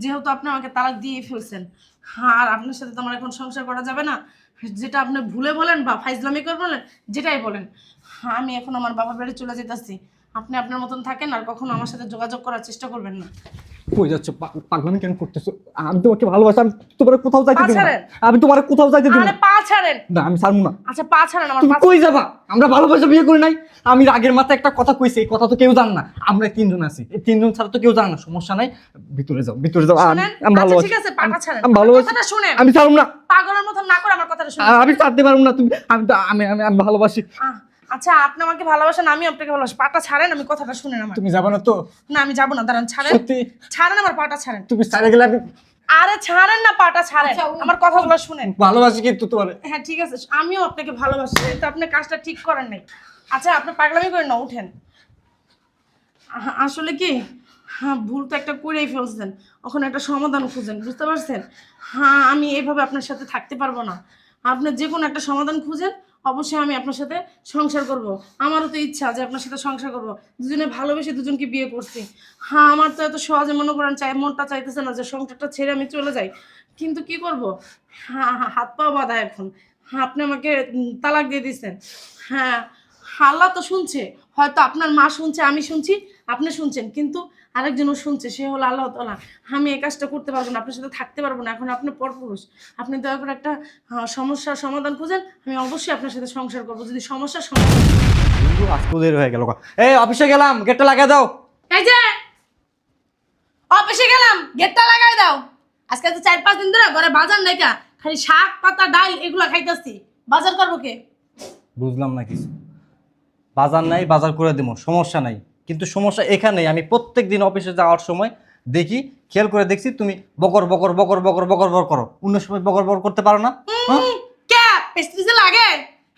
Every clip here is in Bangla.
যেহেতু আপনি আমাকে তালাক দিয়ে ফেলছেন, আর আপনার সাথে তো আমার এখন সংসার করা যাবে না। যেটা আপনি ভুলে বলেন বা ফাইজলামি করে বলেন, যেটাই বলেন, আমি এখন আমার বাবার বাড়ি চলে যেতেছি। আপনি আপনার মতন থাকেন, আর কখনো আমার সাথে যোগাযোগ করার চেষ্টা করবেন না। কই যাচ্ছ? পাগলামি কেন করতেছো? আমি তোমাকে ভালোবাসি, আমি তোমার কোথাও যাইতে দেব না। আমি তোমার কোথাও যাইতে দেব না। আরে পা ছাড়েন। না, আমি ছাড়বো না। আচ্ছা পা ছাড়েন আমার। তুমি কই যাবা? আমরা ভালোবাসা বিয়ে করি নাই। আমি রাগের মাথায় একটা কথা কইছি, এই কথা তো কেউ জানে না। আমরা তিনজন আছি, এই তিনজন ছাড়া তো কেউ জানে না। সমস্যা নাই, ভিতরে যাও, ভিতরে যাও। আমি ভালোবাসি। ঠিক আছে, পাটা ছাড়েন। আমি ভালোবাসি। কথাটা শুনেন। আমি ছাড়ব না। পাগলের মতন না করে আমার কথাটা শুনুন। আমি ছাড়তে পারবো না। তুমি আমি ভালোবাসি। আচ্ছা আপনি আমাকে ভালোবাসেন, আমি আপনাকে ভালোবাসি। পাটা ছাড়েন, আমি কথাটা শুনেন আমার। তুমি যাবে না তো? না আমি যাব না, দাঁড়ান। ছাড়েন, সত্যি ছাড়েন আমার পাটা ছাড়েন। তুমি ছাড়ে গেলে আমি আরে ছাড়েন না, পাটা ছাড়েন। আমার কথাগুলো শুনেন। ভালোবাসি কিন্তু তোমার। হ্যাঁ ঠিক আছে, আমিও আপনাকে ভালোবাসি, কিন্তু আপনি কাজটা ঠিক করেন নাই। আচ্ছা আপনি পাগলামি করেন না, উঠেন। আসলে কি, হ্যাঁ ভুল তো একটা করেই ফেলছেন, ওখানে একটা সমাধান খুঁজেন, বুঝতে পারছেন? হ্যাঁ আমি এইভাবে আপনার সাথে থাকতে পারবো না। আপনি যে কোনো একটা সমাধান খুঁজেন, অবশ্যই আমি আপনার সাথে সংসার করব। আমারও তো ইচ্ছা যে আপনার সাথে সংসার করব, দুজনে ভালোবেসে দুজনকে বিয়ে করছি। হ্যাঁ আমার তো এত সহজে মনে করেন মনটা চাইতেছে না যে সংসারটা ছেড়ে আমি চলে যাই, কিন্তু কি করব, হ্যাঁ হাত পা বাঁধা এখন। হ্যাঁ আপনি আমাকে তালাক দিয়ে দিচ্ছেন। হ্যাঁ আল্লাহ তো শুনছে, হয়তো আপনার মা শুনছে, আমি শুনছি, আপনি শুনছেন, কিন্তু আরেকজনও শুনছে, সে হলো আল্লাহ তাআলা। আমি এই কাজটা করতে পারবো না, আপনার সাথে থাকতে পারবো না। এখন আপনি পরপুরুষ, আপনি দয়া করে একটা সমস্যার সমাধান খুঁজেন, আমি অবশ্যই আপনার সাথে সংসার করবো যদি সমস্যার সমাধান। বন্ধু আজকে দেরি হয়ে গেল। এই অফিসে গেলাম, গেটটা লাগিয়ে দাও। এই যে অফিসে গেলাম, গেটটা লাগাই দাও। আজকে তো 4-5 দিন ধরে ঘরে বাজার নাই, কা খালি শাক পাতা ডাল এগুলা খাইতেছি। বাজার করবো কে? বুঝলাম না কিছু। বাজার নাই, বাজার করে দেবো, সমস্যা নাই। কিন্তু সমস্যা এখানেই, আমি প্রত্যেক দিন অফিসে যাওয়ার সময় দেখি, খেয়াল করে দেখছি তুমি বকর বকর বকর বকর বকর বকর করো। অন্য সময় বকর বকর করতে পারো না? কে পেস্ট্রিজে লাগে?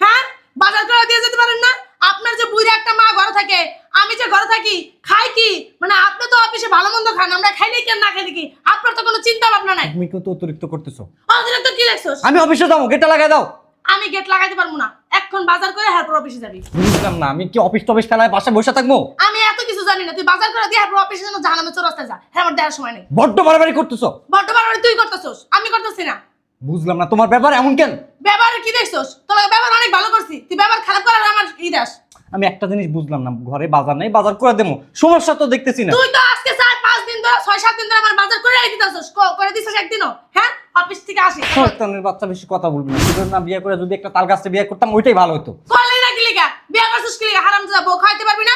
হ্যাঁ বাজার করে দিয়ে যেতে পারেন না? আপনার যে বুইরা একটা মা ঘরে থাকে, আমি যে ঘরে থাকি, খাই কি? মানে আপনি তো অফিসে ভালো মন্দ খান, আমরা খাইলে কি না খাইলে কি? আপনার তো কোনো চিন্তা ভাবনা নাই। তুমি কিন্তু অতিরিক্ত করতেছো। অতিরিক্ত কি দেখছস? আমি অফিসে যাবো, গেটটা লাগাই দাও। আমি গেট লাগাইতে পারবো না, এখন বাজার করে এরপর অফিসে যাবি। বুঝলাম না, আমি কি অফিস টফিস ফেলায় বাসায় বসে থাকবো? আমি এত কিছু জানি না, তুই বাজার করে দিয়ে এরপর অফিসে যেন জাহান্নামে চৌরাস্তায় যা। হ্যাঁ আমার দেওয়ার সময় নেই। বড্ড বাড়াবাড়ি করতেছো। বর্তমানে তুই করতেছস, আমি করতেছি না। বুঝলাম না তোমার ব্যাপার এমন কেন? ব্যবহার কি দেখছস? তোর ব্যবহার অনেক ভালো করছি, তুই ব্যবহার খারাপ করার আমার দাস। আমি একটা জিনিস বুঝলাম না, ঘরে বাজার নেই, বাজার করে দেবো, সমস্যা তো দেখতেছি না। তুই তো আজকে 4-5 দিন ধরে 6-7 দিন ধরে আমার বাজার করে দিতেছস, করে দিছস একদিনও? হ্যাঁ অফিস থেকে আসি। শয়তানের বাচ্চা, বেশি কথা বলবি না। তোর না বিয়ে করে যদি একটা তাল গাছটা বিয়ে করতাম, ওইটাই ভালো হতো। কইলি না কি লিগা? বিয়া করছস কি লিগা? হারামজাদা বউ খাইতে পারবি না?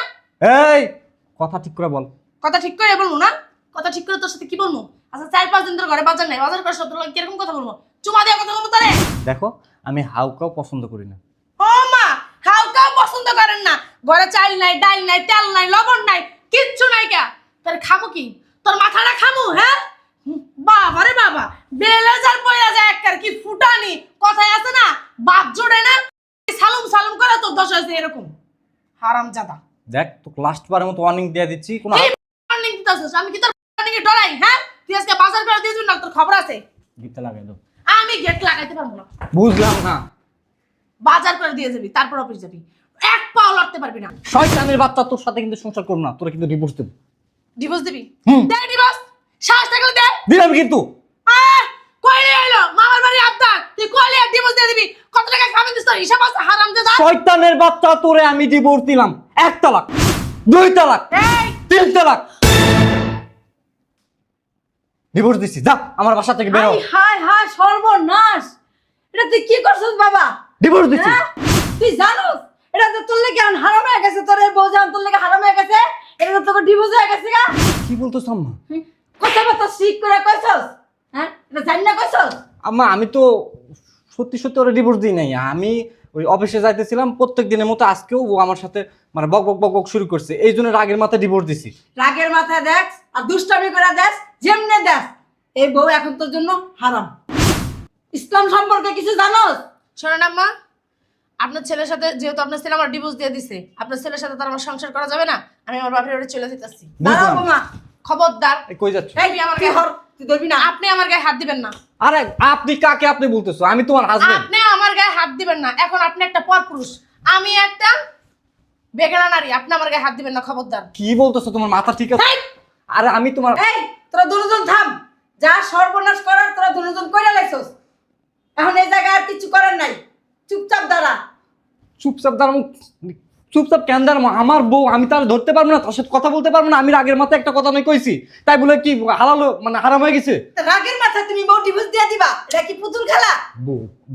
এই কথা ঠিক করে বল। কথা ঠিক করে বলবো না? কথা ঠিক করে তোর সাথে কি বলবো? আচ্ছা 4-5 দিন ধরে ঘরে বাজার নাই, বাজার করে সত্য লোক কিরকম কথা বলবো? চুমা দিয়ে কথা বলবো তারে? দেখো আমি হাউকাও পছন্দ করি না। ও মা, খাও পছন্দ করেন না? ঘরে চাল নাই, ডাল নাই, তেল নাই, লবণ নাই, কিচ্ছু নাই। কা তোর খামু কি? তোর মাথাটা খামু? হ্যাঁ বাবা রে বাবা, বেলেজার পয়লা যায় একবার কি ফুটানি। কথায় আছে না, বাপ জোড়ে না সালুম সালুম করে তোর দশা হয়েছে এরকম। হারামজাদা। দেখ তো লাস্ট বারের মতো ওয়ার্নিং দিয়ে দিচ্ছি। কোনো ওয়ার্নিং দিতাছস? আমি কি তোর ওয়ার্নিং এ ডরাই? হ্যাঁ তুই আজকে বাজার করে দিয়ে দিবি না, তোর খবর আছে। গিটটা লাগাই দাও। আমি গেট লাগাইতে পারবো না। বুঝলাম না। বাজার করে দিয়ে যাবি, তারপর অফিস যাবি, এক পাও লড়তে পারবি না। শয়তানের বাচ্চা, তোর সাথে কিন্তু সংসার করব না, তোরা কিন্তু ডিভোর্স দেব। ডিভোর্স দিবি? হুম। দে ডিভোর্স, সাহস থাকলে দে। দিলাম কিন্তু। কইলে আইলো মামার বাড়ি আবদার, তুই কইলে ডিভোর্স দিয়ে দিবি? কত টাকা খাবেন দিস? তোর হিসাব আছে হারামজাদা? শয়তানের বাচ্চা, তোরে আমি ডিভোর্স দিলাম। 1 তালাক, 2 তালাক, এই 3 তালাক ডিভোর্স দিছি। যা আমার বাসা থেকে বের হ। হায় হায় সর্বনাশ! এটা তুই কি করছিস বাবা? ডিভোর্স দিছি। হ্যাঁ? তুই জানোস এটা তো তোর লেগে হারাম হয়ে গেছে, তোর এই বউজান তোর লেগে হারাম হয়ে গেছে। এটা তো তোকে ডিভোর্স হয়ে গেছে গা। কি বলতেছ আম্মা? কথাবার্তা ঠিক করে কইছস? হ্যাঁ এটা জানি না কইছস? আম্মা আমি তো সত্যি সত্যি ওরে ডিভোর্স দিই নাই। আমি ওই অফিসে যাইতেছিলাম প্রত্যেক দিনের মতো, আজকেও ও আমার সাথে মানে বক বক বক বক শুরু করছে, এই জন্য রাগের মাথায় ডিভোর্স দিছি। রাগের মাথায় দেখ আর দুষ্টামি করে দেখ, যেমনে দেখ এই বউ এখন তোর জন্য হারাম। ইসলাম সম্পর্কে কিছু জানোস? শোনেন আম্মা, আপনার ছেলের সাথে যেহেতু আপনার ছেলে আমার ডিভোর্স দিয়ে দিছে, আপনার ছেলের সাথে তার আমার সংসার করা যাবে না। আমি আমার বাপের বাড়ি চলে যেতেছি। দাঁড়াও বুঝলাম। বোমা। খবরদার, এই কই যাচ্ছ? এই আমার তুই গায়ে হর, তুই ধরবি না। আপনি আমার গায়ে হাত দিবেন না। আরে আপনি কাকে আপনি বলতেছো? আমি তোমার হাজবেন্ড। আপনি আমার গায়ে হাত দিবেন না। এখন আপনি একটা পরপুরুষ, আমি একটা বেগানা নারী। আপনি আমার গায়ে হাত দিবেন না, খবরদার। কি বলতেছো? তোমার মাথা ঠিক আছে? এই! আরে আমি তোমার এই তোরা দুজন থাম। যা সর্বনাশ করার তোরা দুজন কইরা লাইছস। এখন এই জায়গায় আর কিছু করার নাই, চুপচাপ দাঁড়া। চুপচাপ দাঁড়াবো? চুপচাপ কেন দাঁড়াবো? আমার বউ, আমি তার ধরতে পারবো না, তার সাথে কথা বলতে পারবো না? আমি রাগের মাথায় একটা কথা আমি কইছি, তাই বলে কি হারালো, মানে হারাম হয়ে গেছে? তা রাগের মাথায় তুমি বউ ডিভোর্স দিয়ে দিবা? এটা কি পুতুল খেলা?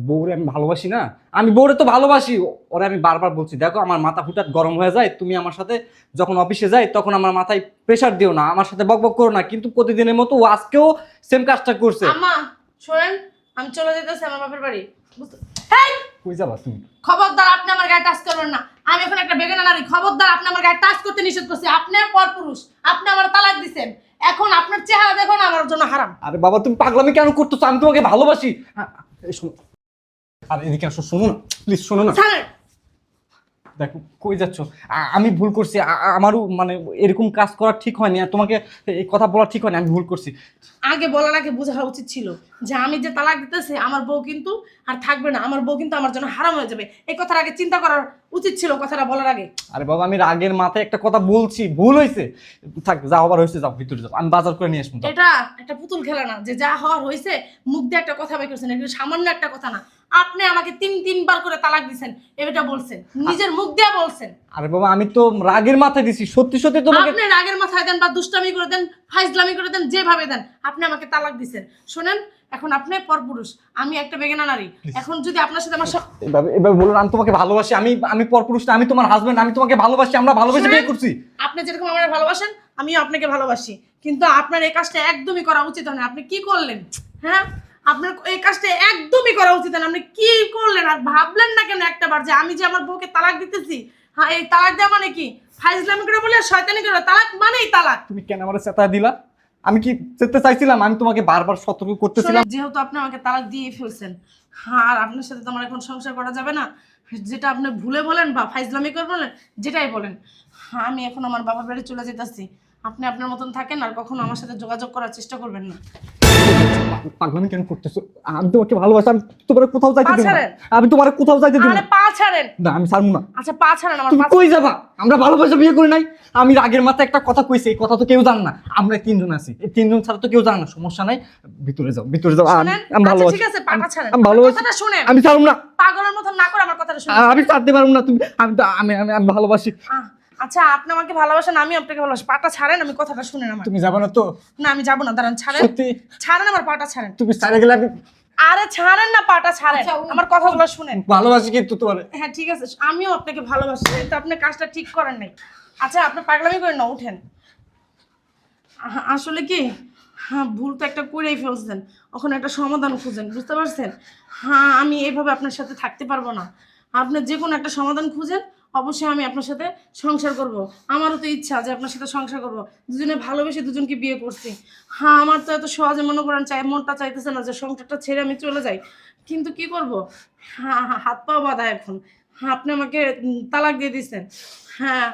বউরে আমি ভালোবাসি না? আমি বউরে তো ভালোবাসি। ওরে আমি বারবার বলছি, দেখো আমার মাথা হুটাট গরম হয়ে যায়, তুমি আমার সাথে যখন অফিসে যাই তখন আমার মাথায় প্রেশার দিও না, আমার সাথে বকবক করো না। কিন্তু প্রতিদিনের মতো ও আজকেও সেম কাজটা করছে। আম্মা শোনেন, আমি চলে যেতেছি আমার বাপের বাড়ি। হেই, কই যাবা তুমি? খবরদার আপনি আমার গায়ে টাচ করবেন না। আমি এখন একটা বেগানা নারী। খবরদার আপনি আমার গায়ে টাচ করতে নিষেধ করছি। আপনি পরপুরুষ, আপনি আমার তালাক দিবেন। এখন আপনার চেহারা দেখুন আমার জন্য হারাম। আরে বাবা, তুমি পাগলামি কেন করতেছো? আমি তোমাকে ভালোবাসি। এই শোনো, আর এদিকে আসো, শোনো না প্লিজ, শোনো না। ছাড়েন। দেখো কই যাচ্ছ? আমি ভুল করছি, আমারও মানে এরকম কাজ করা ঠিক হয়নি, আর তোমাকে এই কথা বলা ঠিক হয়নি, আমি ভুল করছি। আগে বলার আগে বোঝা উচিত ছিল যে আমি যে তালাক দিতেছি আমার বউ কিন্তু আর থাকবে না, আমার বউ কিন্তু আমার জন্য হারাম হয়ে যাবে। এই কথার আগে চিন্তা করার উচিত ছিল, কথাটা বলার আগে। আরে বাবা, আমি রাগের মাথায় একটা কথা বলছি, ভুল হয়েছে। থাক, যা হবার হয়েছে যাও, ভিতরে যাও, আমি বাজার করে নিয়ে আসবো। এটা একটা পুতুল খেলা না যে যা হওয়ার হয়েছে মুখ দিয়ে একটা কথা বের করছেন, এটা সামান্য একটা কথা না। আপনি আমাকে তিনবার করে তালাক দিছেন, এটা বলছেন, নিজের মুখ দিয়ে বলছেন। আরে বাবা, আমি তো রাগের মাথায় দিছি, সত্যি সত্যি তোমাকে। আপনি রাগের মাথায় দেন বা দুষ্টামি করে দেন, ফাইজলামি করে দেন, যেভাবে দেন, আপনি আমাকে তালাক দিছেন। শুনেন, এখন আপনি পরপুরুষ, আমি একটা বেগানা নারী। এখন যদি আপনার সাথে আমার এভাবে বলুন, আমি তোমাকে ভালোবাসি। আমি পরপুরুষ না, আমি তোমার হাজবেন্ড, আমি তোমাকে ভালোবাসি, আমরা ভালোবেসে বিয়ে করছি। আপনি যেরকম আমার ভালোবাসেন আমিও আপনাকে ভালোবাসি, কিন্তু আপনার এই কাজটা একদমই করা উচিত হয় না। আপনি কি করলেন? হ্যাঁ, আপনার এই কাজটা একদমই করা উচিত না। আপনি কি করলেন? আর ভাবলেন না কেন একটাবার যে আমি যে আমার বউকে তালাক দিতেছি? হ্যাঁ, এই তালাক দেওয়া মানে কি? ফাইজলামি করে বলে, শয়তানি করে, তালাক মানেই তালাক। তুমি কেন আমার চেতা দিলা? আমি কি চেতে চাইছিলাম? আমি তোমাকে বারবার সতর্ক করতেছিলাম। যেহেতু আপনি আমাকে তালাক দিয়ে ফেলছেন, হ্যাঁ, আর আপনার সাথে তো আমার এখন সংসার করা যাবে না। যেটা আপনি ভুলে বলেন বা ফাইজলামি করে বলেন, যেটাই বলেন, হ্যাঁ, আমি এখন আমার বাবার বাড়ি চলে যেতেছি। আপনি আপনার মতন থাকেন, আর কখনো আমার সাথে যোগাযোগ করার চেষ্টা করবেন না। পাগলামি কেন করতেছো? আমি তোমাকে ভালোবাসি, আমি তোমার কোথাও যাইতে দেব না। ছাড়েন। আমি তোমার কোথাও যাইতে দেব আরে না। পা ছাড়েন। না, আমি ছাড়বো না। আচ্ছা পা ছাড়েন আমার। তুমি কই যাবা? আমরা ভালোবাসা বিয়ে করি নাই? আমি রাগের মাথায় একটা কথা কইছি, এই কথা তো কেউ জানে না। আমরা তিনজন আছি, এই তিনজন ছাড়া তো কেউ জানে না। সমস্যা নাই, ভিতরে যাও, ভিতরে যাও। আমি আচ্ছা, ভালোবাসি। ঠিক আছে, পাটা ছাড়েন। আমি ভালোবাসি। কথাটা শুনেন। আমি ছাড়ব না। পাগলের মতন না করে আমার কথাটা শুনেন। আমি ছাড়তে পারবো না। তুমি, আমি ভালোবাসি। আচ্ছা, আপনি আমাকে ভালোবাসেন, আমি আপনাকে ভালোবাসি। পাটা ছাড়েন, আমি কথাটা শুনেন আমার। তুমি যাবে না তো? না, আমি যাবো না, দাঁড়ান, ছাড়েন। সত্যি? ছাড়েন আমার পাটা ছাড়েন। তুমি ছাড়ে গেলে আমি আরে ছাড়েন না, পাটা ছাড়েন। আচ্ছা, আমার কথাগুলো শুনেন। ভালোবাসি কিন্তু তোমার। হ্যাঁ ঠিক আছে, আমিও আপনাকে ভালোবাসি, কিন্তু আপনি কাজটা ঠিক করেন নাই। আচ্ছা, আপনি পাগলামি করেন না, উঠেন। আসলে কি, হ্যাঁ, ভুল তো একটা করেই ফেলছেন, ওখানে একটা সমাধান খুঁজেন, বুঝতে পারছেন? হ্যাঁ, আমি এইভাবে আপনার সাথে থাকতে পারবো না। আপনি যে কোনো একটা সমাধান খুঁজেন, অবশ্যই আমি আপনার সাথে সংসার করব। আমারও তো ইচ্ছা যে আপনার সাথে সংসার করব। দুজনে ভালোবেসে দুজনকে বিয়ে করছি। হ্যাঁ, আমার তো এত সহজে মনে করেন মনটা চাইতেছে না যে সংসারটা ছেড়ে আমি চলে যাই, কিন্তু কি করব? হ্যাঁ, হাত পাও বাঁধা এখন। হ্যাঁ, আপনি আমাকে তালাক দিয়ে দিচ্ছেন। হ্যাঁ,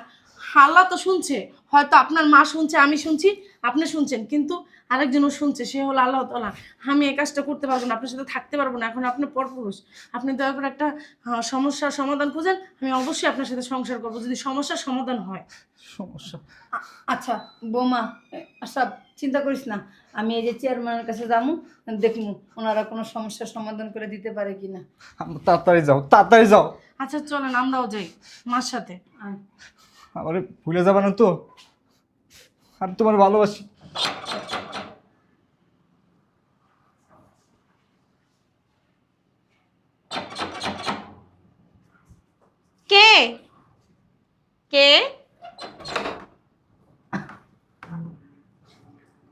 আল্লাহ তো শুনছে, হয়তো আপনার মা শুনছে, আমি শুনছি, আপনি শুনছেন, কিন্তু আরেকজনও শুনছে, সে হলো আল্লাহ তাআলা। আমি এই কাজটা করতে পারবো না, আপনার সাথে থাকতে পারবো না। এখন আপনি পরপুরুষ, আপনি দয়া করে একটা সমস্যার সমাধান খুঁজেন। আমি অবশ্যই আপনার সাথে সংসার করবো, যদি সমস্যার সমাধান হয়। সমস্যা? আচ্ছা বৌমা, সব চিন্তা করিস না, আমি এই যে চেয়ারম্যানের কাছে যাবো, দেখবো ওনারা কোনো সমস্যার সমাধান করে দিতে পারে কিনা। তাড়াতাড়ি যাও, তাড়াতাড়ি যাও। আচ্ছা চলেন, আমরাও যাই মার সাথে। আমারে ভুলে যাবে না তো? আমি তোমার ভালোবাসি। কে কে?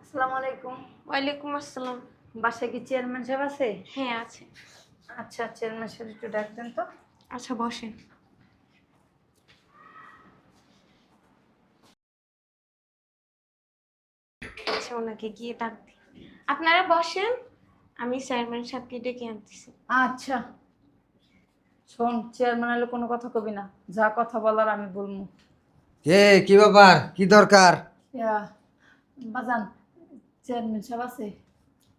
আসসালামু আলাইকুম। ওয়ালাইকুম আসসালাম। বাসায় কি চেয়ারম্যান সাহেব আছে? হ্যাঁ আছে। আচ্ছা, চেয়ারম্যান সাহেব একটু ডাক দেন তো। আচ্ছা বসেন। আচ্ছা ওনাকে গিয়ে ডাক দিই। আপনারা বসেন, আমি চেয়ারম্যান সাহেবকে ডেকে আনতেছি। আচ্ছা শোন, চেয়ারম্যান হলে কোনো কথা কবি না, যা কথা বলার আমি বলবো। কে, কি ব্যাপার, কি দরকার? বাজান, চেয়ারম্যান সাহেব আছে?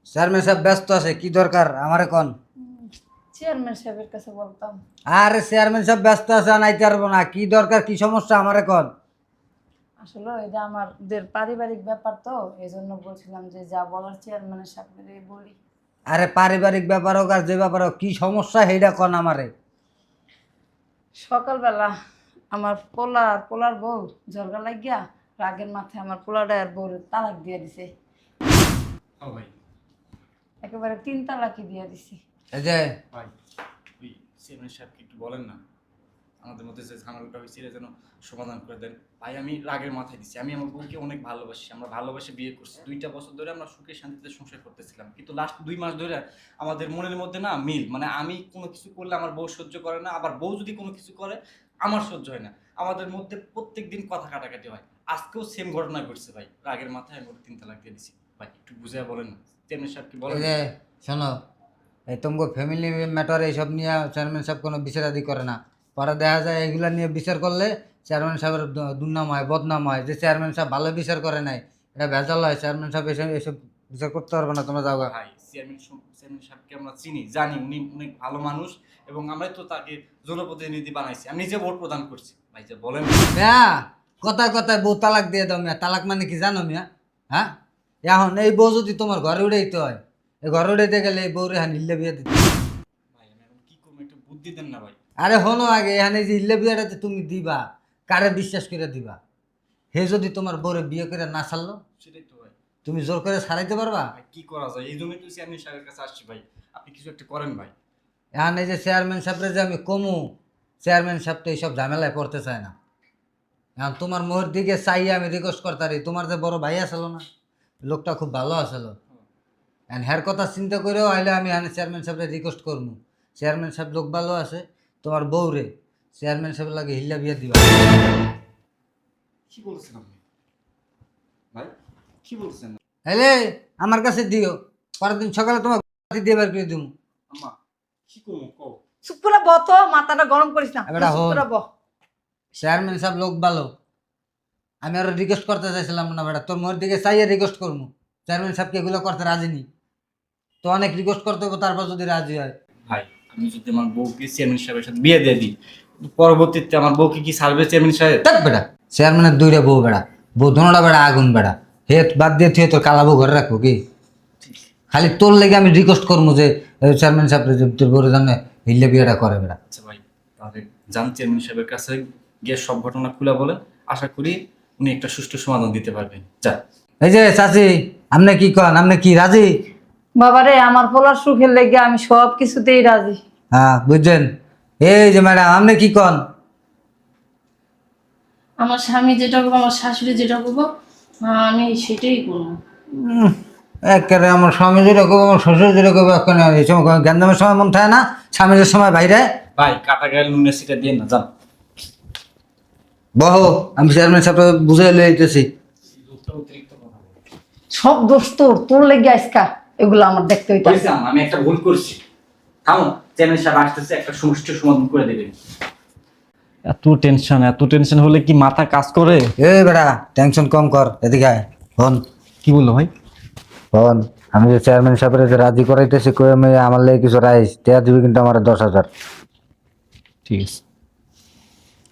চেয়ারম্যান সাহেব ব্যস্ত আছে, কি দরকার আমারে কোন? চেয়ারম্যান সাহেবের কাছে বলতাম। আরে চেয়ারম্যান সাহেব ব্যস্ত আছে, আনাইতে পারবো না। কি দরকার, কি সমস্যা আমারে কোন? আসলে এটা আমাদের পারিবারিক ব্যাপার তো এই জন্য বলছিলাম যে যা বলার চেয়ারম্যানের সামনে বলি। আরে পারিবারিক ব্যাপার হোক আর যে ব্যাপার হোক, কি সমস্যা সেইটা কন আমারে। সকালবেলা আমার পোলার বউ ঝরগা লাগিয়া রাগের মাথায় আমার পোলাটা আর বউর তালাক দিয়ে দিছে, ও ভাই একেবারে 3 তালাকই দিয়ে দিছি। এই যে ভাই ওই চেয়ারম্যান সাহেবকে একটু বলেন না, আমাদের মধ্যে যে ঝামেলাটা হয়েছে এটা যেন সমাধান করে দেন। ভাই আমি রাগের মাথায় দিচ্ছি, আমি আমার বউকে অনেক ভালোবাসি, আমরা ভালোবাসে বিয়ে করছি, 2টা বছর ধরে আমরা সুখে শান্তিতে সংসার করতেছিলাম, কিন্তু লাস্ট 2 মাস ধরে আমাদের মনের মধ্যে না মিল, মানে আমি কোনো কিছু করলে আমার বউ সহ্য করে না, আবার বউ যদি কোনো কিছু করে আমার সহ্য হয় না, আমাদের মধ্যে প্রত্যেক দিন কথা কাটাকাটি হয়। আজকেও সেম ঘটনা ঘটছে ভাই, রাগের মাথায় আমি 3 তালাক দিয়ে দিছি। ভাই একটু বুঝিয়ে বলেন না, চেয়ারম্যান সাহেবকে বলেন। এই যে শোনো, এই তোমাকে ফ্যামিলি ম্যাটার এইসব নিয়ে চেয়ারম্যান সাহেব কোনো বিচারাদি করে না। পরে দেখা যায় এগুলা নিয়ে বিচার করলে চেয়ারম্যান সাহেবের দুর্নাম হয়, বদনাম হয়, যে চেয়ারম্যান সাহেব ভালো বিচার করে নাই, এটা ভেজাল হয়। চেয়ারম্যান সাহেব এসব বিচার করতে পারবে না, তোমরা যাও গা। ভাই চেয়ারম্যান সাহেবকে আমরা চিনি, জানি উনি অনেক ভালো মানুষ, এবং আমরা তো তাকে জনপ্রতিনিধি বানাইছি, আমি নিজে ভোট প্রদান করছি। ভাই যে বলেন। মিয়া কথায় কথায় বউ তালাক দিয়ে দাও মিয়া। তালাক মানে কি জানো মিয়া? হ্যাঁ, এখন এই বউ যদি তোমার ঘরে উড়াইতে হয়, এই ঘরে উড়াইতে গেলে এই বউরে হান ইল্লে বিয়ে দিতে। ভাই আমি এখন কি করবো, একটু বুদ্ধি দেন না ভাই। আরে হনো আগে, এখানে যে ইল্লে বিয়েটাতে তুমি দিবা, কারে বিশ্বাস করে দিবা? হে যদি তোমার বউরে বিয়ে করে না ছাড়লো, সেটাই তো ভাই। তুমি জোর করে ছাড়াইতে পারবা? ভাই কি করা যায়, এই জন্যই তো চেয়ারম্যান সাহেবের কাছে আসছি ভাই, আপনি কিছু একটা করেন ভাই। এখন এই যে চেয়ারম্যান সাহেবরে যে আমি কমু, চেয়ারম্যান সাহেব তো এইসব ঝামেলায় পড়তে চায় না। এখন তোমার মোহর দিকে চাইয়ে আমি রিকোয়েস্ট করতারি, তোমার যে বড় ভাই আসলো না, লোকটা খুব ভালো আসলো, এখন হ্যার কথা চিন্তা করেও আইলে আমি এখানে চেয়ারম্যান সাহেবরে রিকোয়েস্ট করবো, চেয়ারম্যান সাহেব লোক ভালো আছে, তোমার বউরে চেয়ারম্যান সাহেবের লাগে হিল্লা বিয়ে দিবা। কি বলছেন আপনি ভাই, কি বলছেন? হেলে আমার কাছে দিও, পরের দিন সকালে তোমার দিয়ে বের করে দিব। আম্মা কি করবো কও। চুপ করে বহ তো, মাথাটা গরম করিস না, এবার চুপ হন। করে বহ। চেয়ারম্যান সাহেব লোক ভালো, আমি আরো রিকোয়েস্ট করতে চাইছিলাম না বেটা, তোর মোর দিকে চাইয়ে রিকোয়েস্ট করবো। চেয়ারম্যান সাহেবকে এগুলো করতে রাজি নি, তো অনেক রিকোয়েস্ট করতে হবে, তারপর যদি রাজি হয়। ভাই আমি যদি আমার বউকে চেয়ারম্যান সাহেবের সাথে বিয়ে দিয়ে দিই, পরবর্তীতে আমার বউকে কি ছাড়বে চেয়ারম্যান সাহেব? দেখ বেটা, চেয়ারম্যানের 2টা বউ বেড়া, বউ ধনোটা বেড়া আগুন বেড়া, হে বাদ দিয়ে তুই তোর কালা বউ ঘরে রাখবো কি? খালি তোর লেগে আমি রিকোয়েস্ট করবো যে চেয়ারম্যান সাহেব তোর বউর জানে হিল্লে বিয়েটা করে বেড়া। আচ্ছা ভাই, তাহলে যান চেয়ারম্যান সাহেবের কাছে গিয়ে সব ঘটনা খুলে বলেন, আশা করি উনি একটা সুষ্ঠু সমাধান দিতে পারবেন। যা। এই যে চাচি, আপনি কি কন, আপনি কি রাজি? বাবারে, আমার পোলার সুখের লেগে আমি সব কিছুতেই রাজি। হ্যাঁ বুঝছেন, এই যে ম্যাডাম আপনি কি কন? আমার স্বামী যেটা করবো, আমার শাশুড়ি যেটা করবো, আমি সেটাই করবো। একেবারে আমার স্বামী যেটা করবো, আমার শ্বশুর যেটা করবো, এখন এই সময় গ্যান্দামের সময় মন থাকে না, স্বামীর সময় বাইরে। ভাই কাটা গায়ে নুনের সিটা দিয়ে না, যান। বহ, আমি চেয়ারম্যান সাহেব বুঝে লইতেছি। সব দোষ তোর, তোর লেগে আজকা এগুলো আমার দেখতে হইতাছে। বুঝলাম, আমি একটা ভুল করছি। থামো, চেয়ারম্যান সাহেব আসতেছে, একটা সুষ্ঠু সমাধান করে দেবেন। এত টেনশন হলে কি মাথা কাজ করে? এ বেটা, টেনশন কম কর, এদিকে আয়। হন, কি বললো ভাই? হন, আমি যে চেয়ারম্যান সাহেবের যে রাজি করাইতেছি, কই আমি আমার লেগে কিছু রাইস দেয়া দিবি, কিন্তু আমার 10,000। ঠিক আছে,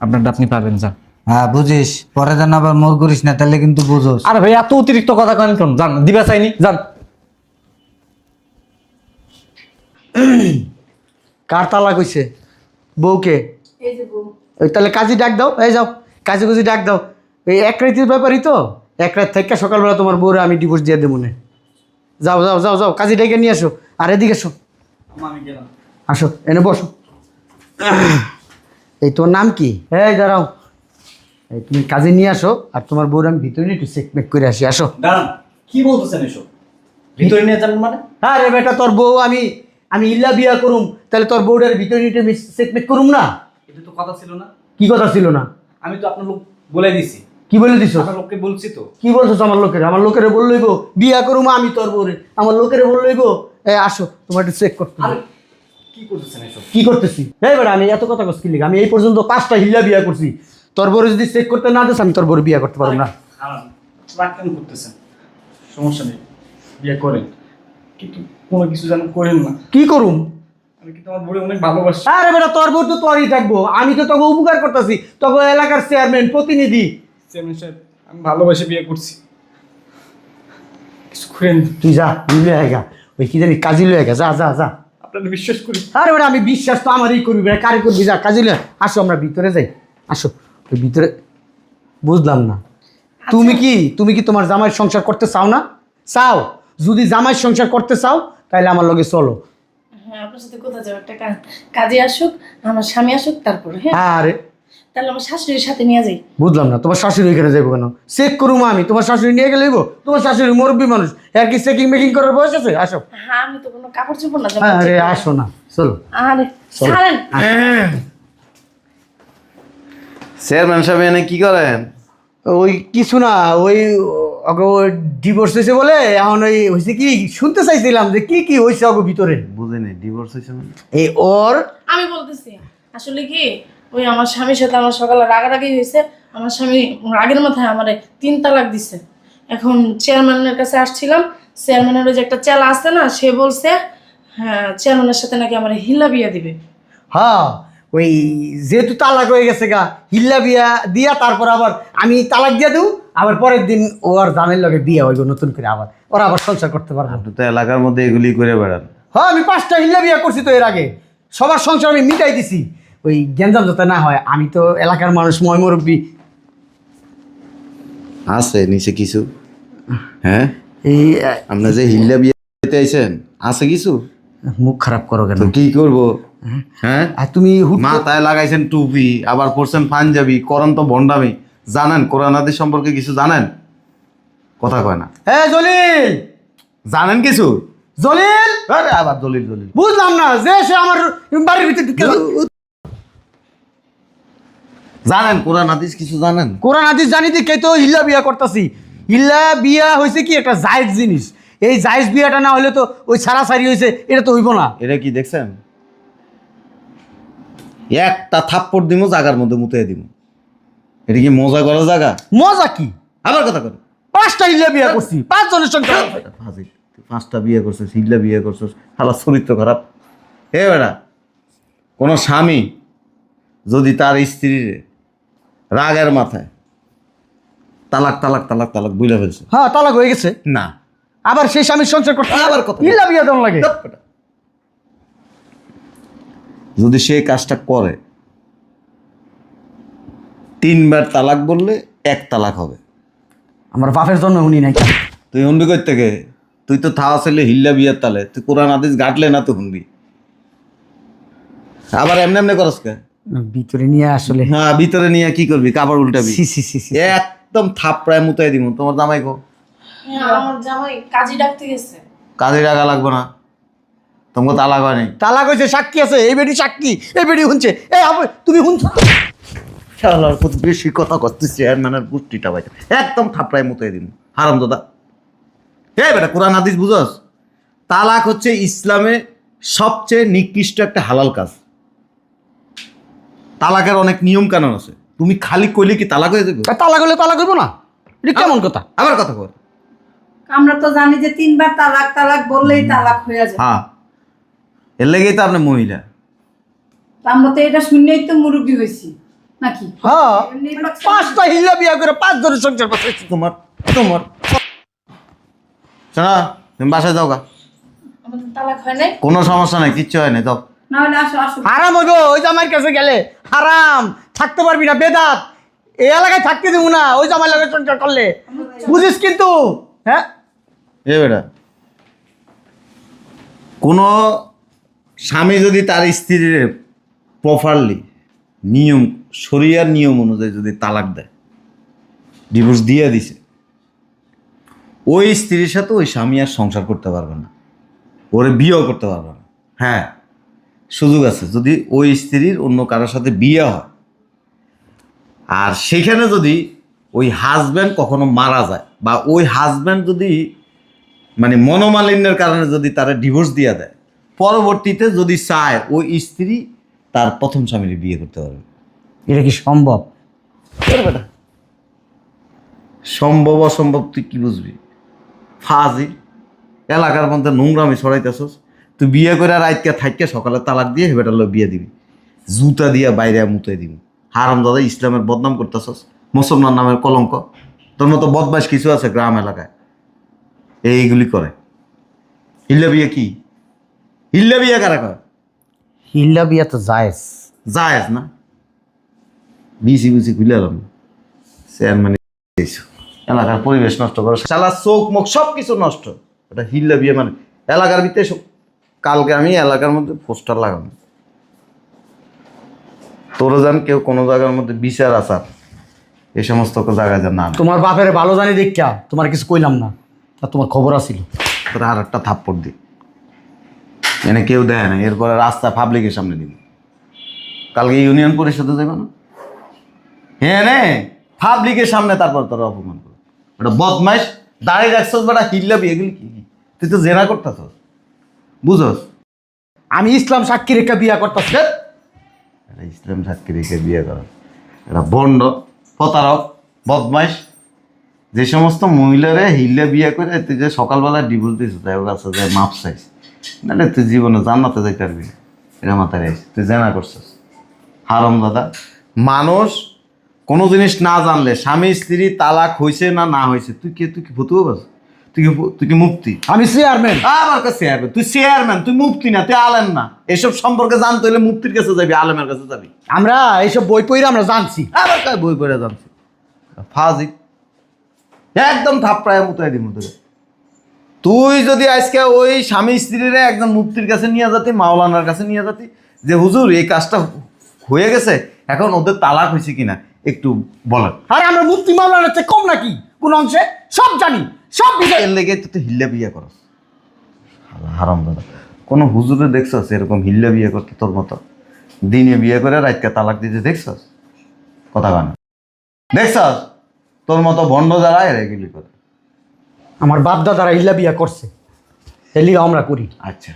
আপনারটা আপনি পাবেন, যান। হ্যাঁ বুঝিস, পরে যেন আবার মোর করিস না, তাহলে কিন্তু বুঝোস। আরে ভাই এত অতিরিক্ত কথা কেন কেন? যান, দিবা চাইনি, যান। কার তালাক হইছে? বউকে? এই যে বউ, ওই তাহলে কাজী ডাক দাও, এই যাও কাজী কুজি ডাক দাও। এই এক রাতের ব্যাপারই তো, এক রাত থেকে সকালবেলা তোমার বউরে আমি ডিভোর্স দিয়ে দেবো না। যাও যাও যাও যাও, কাজী ডেকে নিয়ে আসো। আর এদিকে এসো, আমি গেলাম। আসো এনে বসো। এই তোর নাম কি? এই দাঁড়াও, এই তুমি কাজে নিয়ে আসো, আর তোমার বউর আমি ভিতরে নিয়ে একটু চেকমেক করে আসি। আসো। দাঁড়ান, কি বলতেছেন এসব? ভিতরে নিয়ে যান মানে? হ্যাঁ রে বেটা, তোর বউ আমি ইল্লা বিয়া করুম, তাহলে তোর বউটার ভিতরে নিয়ে চেকমেক করুম না? এটা তো কথা ছিল না। কি কথা ছিল না? আমি তো আপনার লোক বলে দিছি। কি বলে দিছো? আপনার লোককে বলছি তো। কি বলছো আমার লোকের? আমার লোকের বললইব বিয়া করুম আমি তোর বউরে, আমার লোকের বললইব আসো তোমার একটু চেক করতে হবে। কি করতেছেন এসব? কি করতেছি? এই বেটা, আমি এত কথা কষ্ট লিখি, আমি এই পর্যন্ত 5টা হিল্লা বিয়া করছি, তোর বউরে যদি চেক করতে না দিস আমি তোর বউরে বিয়া করতে পারবো না। রাগ কেন করতেছেন? সমস্যা নেই, বিয়ে করেন, কিন্তু কোনো কিছু যেন করেন না। কি করুম? আমি কিন্তু আমার বউরে অনেক ভালোবাসি। আরে বেটা, তোর বউ তো তোরই থাকবো, আমি তো তোকে উপকার করতেছি, তোকে এলাকার চেয়ারম্যান প্রতিনিধি। চেয়ারম্যান সাহেব, আমি ভালোবেসে বিয়ে করছি। কিছু করেন, তুই যা, লুয়ে আয়গা, ওই কি জানি কাজী লুয়ে গা, যা যা যা। আপনারা বিশ্বাস করি। আরে বেটা, আমি বিশ্বাস তো আমারই করবি, বেটা কারে করবি, যা কাজী লুয়ে। আসো আমরা ভিতরে যাই, আসো। ওই ভিতরে বুঝলাম না, তুমি কি তোমার জামাইয়ের সংসার করতে চাও না? চাও? যদি জামাইয়ের সংসার করতে চাও তাহলে আমার লগে চলো। হ্যাঁ, আপনার সাথে কোথায় যাবো? একটা কাজে আসুক, আমার স্বামী আসুক, তারপরে হ্যাঁ। আরে তাহলে আমার শাশুড়ির সাথে নিয়ে যাই। বুঝলাম না, তোমার শাশুড়ি এখানে যাবো কেন? চেক করুম আমি, তোমার শাশুড়ি নিয়ে গেলে তোমার শাশুড়ি মুরব্বী মানুষ, আর কি চেকিং মেকিং করার বয়স আছে? আসো। হ্যাঁ, আমি তো কোনো কাপড় চোপড় না। আরে আসো না, চলো। আরে ছাড়েন। চেয়ারম্যান সাহেব এনে কি করেন? ওই কিছু না, ওই ডিভোর্স হয়েছে বলে এখন ওই হয়েছে কি শুনতে চাইছিলাম যে কি কি হয়েছে ওকে ভিতরে। বুঝিনি, ডিভোর্স হয়েছে মানে? এই ওর আমি বলতেছি আসলে কি, ওই আমার স্বামীর সাথে আমার সকালে রাগারাগি হয়েছে। আমার স্বামী রাগের মাথায় আমারে 3 তালাক দিছে। এখন চেয়ারম্যানের কাছে আসছিলাম, চেয়ারম্যানের ওই যে একটা চেলা আছে না, সে বলছে হ্যাঁ চেয়ারম্যানের সাথে নাকি আমার হিল্লা বিয়া দিবে। হ্যাঁ, ওই যেহেতু তালাক হয়ে গেছে গা, হিল্লা বিয়া দিয়া তারপর আবার আমি তালাক দিয়ে দেবো, আবার পরের দিন ওর জামের লগে বিয়ে হইব নতুন করে, আবার ওরা আবার সংসার করতে পারবে। আপনি তো এলাকার মধ্যে এগুলি করে বেড়ান। হ্যাঁ, আমি 5টা হিল্লা বিয়া করছি তো এর আগে, সবার সংসার আমি মিটাই দিছি। ওই গ্যাঞ্জাম যাতে না হয়, আমি তো এলাকার মানুষ, ময়মুরব্বী। আছে নিচে কিছু? হ্যাঁ, এই আপনার যে হিল্লা বিয়ে দিতে আইছেন, আছে কিছু? মুখ খারাপ করো কেন? তো কি করব? হ্যাঁ, আর তুমি মাথায় লাগাইছেন টুপি, আবার পরছেন পাঞ্জাবি, করেন তো ভণ্ডামি। জানেন কোরআন হাদিস সম্পর্কে কিছু জানেন? কথা কয় না। হ্যাঁ জলিল, জানেন কিছু? জলিল আরে আবার দলিল দলিল। বুঝলাম না যে সে আমার বাড়ির ভিতরে ঢুকে জানেন কোরআন হাদিস কিছু জানেন? কোরআন হাদিস জানি দেখে তো হিল্লা বিয়া করতেছি। হিল্লা বিয়া হয়েছে কি একটা জায়েজ জিনিস, এই জায়েজ বিয়াটা না হলে তো ওই ছাড়াছাড়ি হয়েছে, এটা তো হইব না। এটা কি দেখছেন? একটা থাপ্পড় দিব, জায়গার মধ্যে মুতে দিব। এটা কি মজা করা জায়গা? মজা কি? আবার কথা করে 5টা হিল্লা বিয়া করছি, 5 জনের সংখ্যা। ফাজিল, তুই 5টা বিয়ে করছিস, হিল্লা বিয়ে করছিস, শালা চরিত্র খারাপ। হে বেটা, কোনো স্বামী যদি তার স্ত্রীর রাগের মাথায় তালাক তালাক তালাক তালাক বুঝলে ফেলছে, হ্যাঁ, তালাক হয়ে গেছে, না আবার সেই স্বামীর সংসার করতে আবার কথা হিল্লা বিয়া দেওয়া লাগে। ধ্যাৎ বেটা। যদি সে কাজটা করে, 3বার তালাক বললে 1 তালাক হবে। আমার বাপের জন্য উনি নাই। তুই হুনবি কই থেকে? তুই তো থাওয়া ছেলে হিল্লা বিয়ার তালে, তুই কোরআন হাদিস ঘাটলে না তো হুনবি। আবার এমনি এমনি করস কে? ভিতরে নিয়ে আসলে হ্যাঁ, ভিতরে নিয়ে কি করবি? কাপড় উল্টাবি? সি সি সি সি। একদম থাপড়ায় মুতাই দিব। তোমার জামাই গো, হ্যাঁ, আমার জামাই কাজী ডাকতে গেছে। কাজে টাকা লাগবে না, তোমাকে তালাক হয় নাই। তালাক হয়েছে, সাক্ষী আছে, এই বেটি সাক্ষী, এই বেটি শুনছে। এই আবু, তুমি শুনছো? শালার কত বেশি কথা করতেছি, চেয়ারম্যানের পুষ্টিটা ভাই একদম থাপড়ায় মুতাই দিব। হারাম দাদা, এই বেটা কোরআন হাদিস বুঝস? তালাক হচ্ছে ইসলামে সবচেয়ে নিকৃষ্ট একটা হালাল কাজ। তালাকের অনেক নিয়ম কানুন আছে, তুমি খালি কইলে কি তালাক হয়ে যাবে? তালাক হলে তালাক হইব না, এটা কেমন কথা? আবার কথা কর। আমরা তো জানি যে 3বার তালাক তালাক বললেই তালাক হয়ে যায়। হ্যাঁ, এর লেগেই তো আপনি মহিলা। তা আমরা তো এটা শুনেই তো মুরব্বী হয়েছি নাকি? হ্যাঁ, এমনি 5টা হিল্লা বিয়া করে 5 জনের সংসার করছে। তোমার তোমার শোনা, তুমি বাসায় যাও গা, আমাদের তালাক হয় নাই। কোনো সমস্যা নাই, কিচ্ছু হয় নাই। যাও। না হলে আসো আসো। হারাম হইব, ওই জামাইয়ের কাছে গেলে হারাম, থাকতে পারবি না, বেদাত। এই এলাকায় থাকতে দেবো না ওই জামাইয়ের লগে সংসার করলে, বুঝিস কিন্তু? হ্যাঁ, এ বেটা, কোনো স্বামী যদি তার স্ত্রীর প্রপারলি নিয়ম, শরিয়ার নিয়ম অনুযায়ী যদি তালাক দেয়, ডিভোর্স দিয়ে দিছে, ওই স্ত্রীর সাথে ওই স্বামী আর সংসার করতে পারবে না, ওরে বিয়েও করতে পারবে না। হ্যাঁ, সুযোগ আছে যদি ওই স্ত্রীর অন্য কারোর সাথে বিয়ে হয়, আর সেখানে যদি ওই হাজব্যান্ড কখনো মারা যায়, বা ওই হাজব্যান্ড যদি মানে মনোমালিন্যের কারণে যদি তারা ডিভোর্স দিয়ে দেয়, পরবর্তীতে যদি চায় ওই স্ত্রী তার প্রথম স্বামীর বিয়ে করতে পারবে। এটা কি সম্ভব? বেটা, সম্ভব অসম্ভব তুই কি বুঝবি? ফাজি, এলাকার মধ্যে নোংরামি ছড়াইতেছস। তুই বিয়ে করে রাইতকে থাইকে সকালে তালাক দিয়ে হেবেটার লোক বিয়ে দিবি, জুতা দিয়ে বাইরে মুতে দিবি। হারাম দাদা, ইসলামের বদনাম করতেছস, মুসলমান নামের কলঙ্ক। তোর মতো বদমাইশ কিছু আছে গ্রাম এলাকায়, এইগুলি করে। হিল্লা বিয়ে কি? হিল্লা বিয়ে কারা করে? হিল্লা বিয়া তো জায়েজ। জায়েজ না? বিসি বুসি খুলে এলাম চেয়ারম্যান, এলাকার পরিবেশ নষ্ট করে, শালা চোখ মুখ সব কিছু নষ্ট। এটা হিল্লা বিয়ে মানে এলাকার ভিতরে কালকে আমি এলাকার মধ্যে পোস্টার লাগাবো, তোর যান কেউ কোনো জায়গার মধ্যে বিচার আচার এই সমস্ত জায়গায় যান না। তোমার বাপের ভালো জানি দেখা তোমার কিছু কইলাম না, তা তোমার খবর আছিল। তোরা আর একটা থাপ্পড় দি, এনে কেউ দেয় না, এরপরে রাস্তা পাবলিকের সামনে দিন। কালকে ইউনিয়ন পরিষদে যাবে না, হ্যাঁ রে পাবলিকের সামনে, তারপর তোরা অপমান করো। ওটা বদমাইশ দাঁড়িয়ে রাখছস, বেটা হিল্লাবি এগুলি কি? তুই তো জেনা করতেছস, বুঝস? আমি ইসলাম সাক্ষী রেখা বিয়া করতেছি। এটা ইসলাম সাক্ষী রেখে বিয়ে করা, এটা বন্ড, প্রতারক, বদমাইশ। যে সমস্ত মহিলারে হিল্লা বিয়ে করে তুই যে সকালবেলা ডিভোর্স দিস, তাই ওর কাছে যে মাপ চাইস, নাহলে তুই জীবনে জান্নাতে যাইতে পারবি না। এটা মাথায় রাখিস, তুই জেনা করছিস হারাম দাদা। মানুষ কোনো জিনিস না জানলে, স্বামী স্ত্রী তালাক হয়েছে না না হয়েছে, তুই কি ভতুয়া বাস? তুই কি মুফতি? আমি চেয়ারম্যান। আমার কাছে চেয়ারম্যান? তুই চেয়ারম্যান, তুই মুফতি না, তুই আলেম না। এসব সম্পর্কে জানতে হলে মুফতির কাছে যাবি, আলেমের কাছে যাবি। আমরা এইসব বই পড়ে আমরা জানছি। আবার কার বই পড়ে জানছি? ফাজিক, একদম থাপড়ায় মুতাই দিব তোকে। তুই যদি আজকে ওই স্বামী স্ত্রীরে একজন মুফতির কাছে নিয়ে যাতি, মাওলানার কাছে নিয়ে যাতি, যে হুজুর এই কাজটা হয়ে গেছে, এখন ওদের তালাক হয়েছে কিনা একটু বলেন। আরে আমরা মুফতি মাওলানার চেয়ে কম নাকি কোন অংশে? সব জানি, সব বিষয়। এর লেগে তুই হিল্লা বিয়ে করস, হারাম দাদা। কোনো হুজুরে দেখছস এরকম হিল্লা বিয়ে করতে? তোর মতো দিনে বিয়ে করে রাতকে তালাক দিতে দেখছস? কথা কানা দেখছস? তোর মতো ভণ্ড যারা এগুলি করে। আমার বাপ দাদারা হিল্লা বিয়া করছে, এলি আমরা করি। আচ্ছা,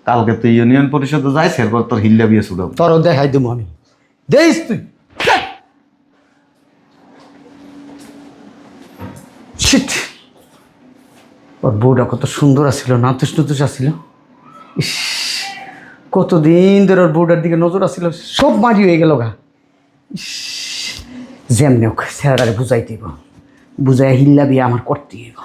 কালকে তুই ইউনিয়ন পরিষদে যাইস, এরপর তোর হিল্লা বিয়ে শুরু হবে। তোরও দেখাই দেবো আমি। দেখিস তুই। শিট, ওর বউটা কত সুন্দর আছিল, নাতুস নুতুস আছিল। ইস, কতদিন ধরে ওর বউটার দিকে নজর আছিল, সব মারি হয়ে গেল গা। ইস, যেমনি হোক ছেলেটারে বুঝাই দিব, বুঝাই হিল্লা বিয়ে আমার করতে হইব।